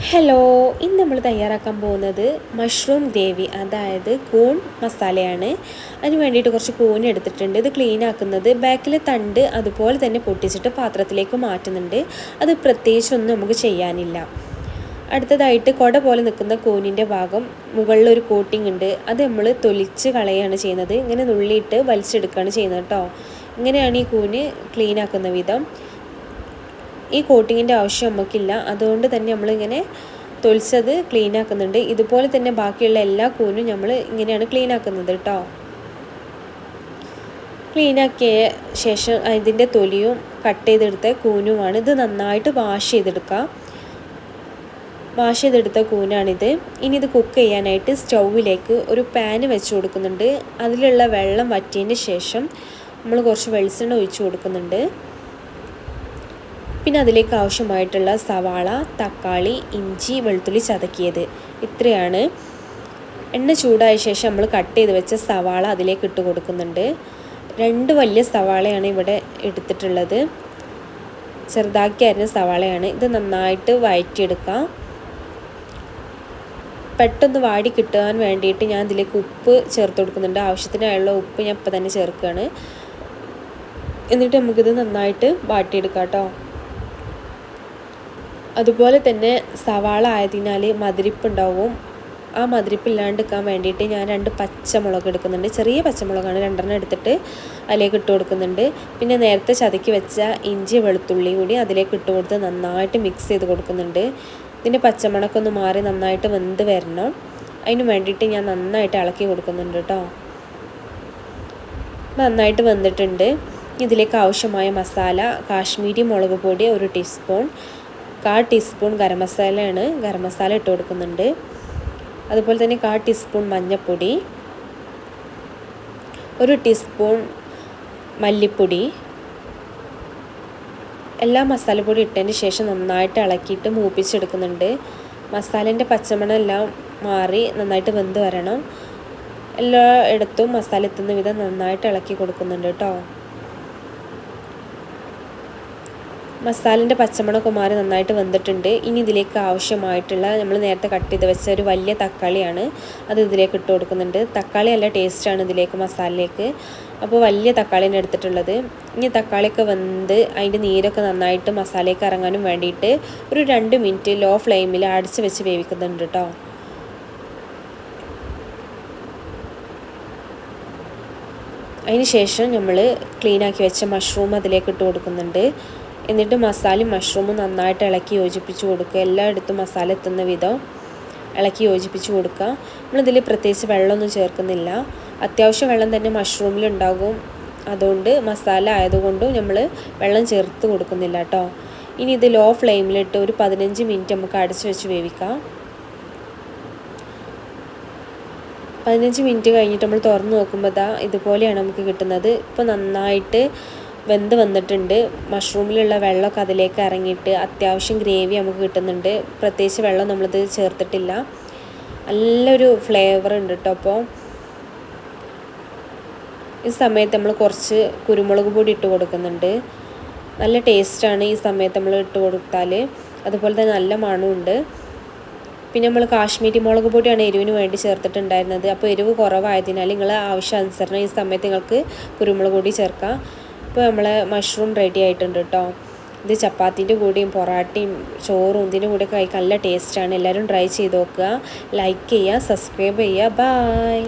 Hello, ഇന്ന് നമ്മൾ തയ്യാറാക്കാൻ പോകുന്നത് മഷ്റൂം ഗ്രേവി, അതായത് കൂൺ മസാലയാണ്. അതിന് വേണ്ടിയിട്ട് കുറച്ച് കൂൺ എടുത്തിട്ടുണ്ട്. ഇത് ക്ലീൻ ആക്കുന്നത് ബാക്കിലെ തണ്ട് അതുപോലെ തന്നെ പൊട്ടിച്ചിട്ട് പാത്രത്തിലേക്ക് മാറ്റുന്നുണ്ട്. അത് പ്രത്യേകിച്ചൊന്നും നമുക്ക് ചെയ്യാനില്ല. അടുത്തതായിട്ട് കൊട പോലെ നിൽക്കുന്ന കൂനിൻ്റെ ഭാഗം മുകളിലൊരു കോട്ടിംഗ് ഉണ്ട്, അത് നമ്മൾ തൊലിച്ച് കളയുകയാണ് ചെയ്യുന്നത്. ഇങ്ങനെ നുള്ളിയിട്ട് വലിച്ചെടുക്കുകയാണ് ചെയ്യുന്നത് കേട്ടോ. ഇങ്ങനെയാണ് ഈ കൂന് ക്ലീൻ ആക്കുന്ന വിധം. ഈ കോട്ടിങ്ങിൻ്റെ ആവശ്യം നമുക്കില്ല, അതുകൊണ്ട് തന്നെ നമ്മളിങ്ങനെ തൊലിച്ചത് ക്ലീൻ ആക്കുന്നുണ്ട്. ഇതുപോലെ തന്നെ ബാക്കിയുള്ള എല്ലാ കൂനും നമ്മൾ ഇങ്ങനെയാണ് ക്ലീൻ ആക്കുന്നത് കേട്ടോ. ക്ലീനാക്കിയ ശേഷം ഇതിൻ്റെ തൊലിയും കട്ട് ചെയ്തെടുത്ത കൂനുമാണ്. ഇത് നന്നായിട്ട് വാഷ് ചെയ്തെടുത്ത കൂനാണിത്. ഇനി ഇത് കുക്ക് ചെയ്യാനായിട്ട് സ്റ്റൗവിലേക്ക് ഒരു പാന് വെച്ച് കൊടുക്കുന്നുണ്ട്. അതിലുള്ള വെള്ളം വറ്റിയതിന് ശേഷം നമ്മൾ കുറച്ച് വെളിച്ചെണ്ണ ഒഴിച്ച് കൊടുക്കുന്നുണ്ട്. പിന്നെ അതിലേക്ക് ആവശ്യമായിട്ടുള്ള സവാള, തക്കാളി, ഇഞ്ചി, വെളുത്തുള്ളി ചതക്കിയത്, ഇത്രയാണ്. എണ്ണ ചൂടായ ശേഷം നമ്മൾ കട്ട് ചെയ്ത് വെച്ച സവാള അതിലേക്ക് ഇട്ട് കൊടുക്കുന്നുണ്ട്. 2 വലിയ സവാളയാണ് ഇവിടെ എടുത്തിട്ടുള്ളത്, ചെറുതാക്കി അരിഞ്ഞ സവാളയാണ്. ഇത് നന്നായിട്ട് വഴറ്റിയെടുക്കാം. പെട്ടെന്ന് വാടി കിട്ടാൻ വേണ്ടിയിട്ട് ഞാൻ ഇതിലേക്ക് ഉപ്പ് ചേർത്ത് കൊടുക്കുന്നുണ്ട്. ആവശ്യത്തിനായുള്ള ഉപ്പ് ഞാൻ ഇപ്പം തന്നെ ചേർക്കുകയാണ്. എന്നിട്ട് നമുക്കിത് നന്നായിട്ട് വാട്ടിയെടുക്കാം കേട്ടോ. അതുപോലെ തന്നെ സവാള ആയതിനാൽ മധുരിപ്പുണ്ടാവും. ആ മധുരിപ്പില്ലാണ്ടിരിക്കാൻ വേണ്ടിയിട്ട് ഞാൻ 2 പച്ചമുളക് എടുക്കുന്നുണ്ട്. ചെറിയ പച്ചമുളകാണ്, 2 എടുത്തിട്ട് അതിലേക്ക് ഇട്ട് കൊടുക്കുന്നുണ്ട്. പിന്നെ നേരത്തെ ചതക്കി വെച്ച ഇഞ്ചി വെളുത്തുള്ളി കൂടി അതിലേക്ക് ഇട്ട് കൊടുത്ത് നന്നായിട്ട് മിക്സ് ചെയ്ത് കൊടുക്കുന്നുണ്ട്. ഇതിൻ്റെ പച്ചമണമൊക്കെ ഒന്ന് മാറി നന്നായിട്ട് വെന്ത് വരണം. അതിന് വേണ്ടിയിട്ട് ഞാൻ നന്നായിട്ട് ഇളക്കി കൊടുക്കുന്നുണ്ട് കേട്ടോ. നന്നായിട്ട് വെന്തിട്ടുണ്ട്. ഇതിലേക്ക് ആവശ്യമായ മസാല, കാശ്മീരി മുളക് പൊടി 1 ടീസ്പൂൺ, 1/4 ടീസ്പൂൺ ഗരം മസാലയാണ്, ഗരം മസാല ഇട്ട് കൊടുക്കുന്നുണ്ട്. അതുപോലെ തന്നെ 1/4 ടീസ്പൂൺ മഞ്ഞൾപ്പൊടി, 1 ടീസ്പൂൺ മല്ലിപ്പൊടി, എല്ലാ മസാലപ്പൊടി ഇട്ടതിന് ശേഷം നന്നായിട്ട് ഇളക്കിയിട്ട് മൂപ്പിച്ചെടുക്കുന്നുണ്ട്. മസാലേൻ്റെ പച്ചമണം എല്ലാം മാറി നന്നായിട്ട് വെന്ത് വരണം. എല്ലായിടത്തും മസാല എത്തുന്ന വിധം നന്നായിട്ട് ഇളക്കി കൊടുക്കുന്നുണ്ട് കേട്ടോ. മസാലേൻ്റെ പച്ചമണമൊക്കെ മാറി നന്നായിട്ട് വെന്തിട്ടുണ്ട്. ഇനി ഇതിലേക്ക് ആവശ്യമായിട്ടുള്ള നമ്മൾ നേരത്തെ കട്ട് ചെയ്ത് വെച്ച ഒരു വലിയ തക്കാളിയാണ്, അത് ഇതിലേക്ക് ഇട്ട് കൊടുക്കുന്നുണ്ട്. തക്കാളി നല്ല ടേസ്റ്റാണ് ഇതിലേക്ക്, മസാലയിലേക്ക്. അപ്പോൾ വലിയ തക്കാളിയാണ് എടുത്തിട്ടുള്ളത്. ഇനി തക്കാളിയൊക്കെ വെന്ത് അതിൻ്റെ നീരൊക്കെ നന്നായിട്ട് മസാലയ്ക്ക് ഇറങ്ങാനും വേണ്ടിയിട്ട് ഒരു 2 മിനിറ്റ് ലോ ഫ്ലെയിമിൽ അടച്ച് വെച്ച് വേവിക്കുന്നുണ്ട് കേട്ടോ. അതിന് ശേഷം നമ്മൾ ക്ലീനാക്കി വെച്ച മഷ്റൂം അതിലേക്ക് ഇട്ട് കൊടുക്കുന്നുണ്ട്. എന്നിട്ട് മസാലയും മഷ്റൂമും നന്നായിട്ട് ഇളക്കി യോജിപ്പിച്ച് കൊടുക്കുക. എല്ലായിടത്തും മസാല എത്തുന്ന വിധം ഇളക്കി യോജിപ്പിച്ച് കൊടുക്കുക. നമ്മളിതിൽ പ്രത്യേകിച്ച് വെള്ളമൊന്നും ചേർക്കുന്നില്ല. അത്യാവശ്യം വെള്ളം തന്നെ മഷ്റൂമിലുണ്ടാകും, അതുകൊണ്ട് മസാല ആയതുകൊണ്ടും നമ്മൾ വെള്ളം ചേർത്ത് കൊടുക്കുന്നില്ല കേട്ടോ. ഇനി ഇത് ലോ ഫ്ലെയിമിലിട്ട് ഒരു 15 മിനിറ്റ് നമുക്ക് അടച്ച് വെച്ച് വേവിക്കാം. 15 മിനിറ്റ് കഴിഞ്ഞിട്ട് നമ്മൾ തുറന്ന് നോക്കുമ്പോൾ ഇതുപോലെയാണ് നമുക്ക് കിട്ടുന്നത്. ഇപ്പോൾ നന്നായിട്ട് വെന്ത് വന്നിട്ടുണ്ട്. മഷ്റൂമിലുള്ള വെള്ളമൊക്കെ അതിലേക്ക് ഇറങ്ങിയിട്ട് അത്യാവശ്യം ഗ്രേവി നമുക്ക് കിട്ടുന്നുണ്ട്. പ്രത്യേകിച്ച് വെള്ളം നമ്മളിത് ചേർത്തിട്ടില്ല. നല്ലൊരു ഫ്ലേവർ ഉണ്ട് കേട്ടോ. അപ്പോൾ ഈ സമയത്ത് നമ്മൾ കുറച്ച് കുരുമുളക് പൊടി ഇട്ട് കൊടുക്കുന്നുണ്ട്. നല്ല ടേസ്റ്റാണ് ഈ സമയത്ത് നമ്മൾ ഇട്ട് കൊടുത്താൽ. അതുപോലെ തന്നെ നല്ല മണമുണ്ട്. പിന്നെ നമ്മൾ കാശ്മീരി മുളക് പൊടിയാണ് എരിവിന് വേണ്ടി ചേർത്തിട്ടുണ്ടായിരുന്നത്. അപ്പോൾ എരിവ് കുറവായതിനാൽ നിങ്ങൾ ആവശ്യാനുസരണം ഈ സമയത്ത് നിങ്ങൾക്ക് കുരുമുളക് പൊടി ചേർക്കാം. ഇപ്പോൾ നമ്മളെ മഷ്റൂം റെഡി ആയിട്ടുണ്ട് കേട്ടോ. ഇത് ചപ്പാത്തിൻ്റെ കൂടെയും പൊറാട്ടയും ചോറും ഇതിൻ്റെ കൂടെയൊക്കെ കഴിക്കാൻ നല്ല ടേസ്റ്റാണ്. എല്ലാവരും ട്രൈ ചെയ്ത് നോക്കുക. ലൈക്ക് ചെയ്യുക, സബ്സ്ക്രൈബ് ചെയ്യുക. ബൈ.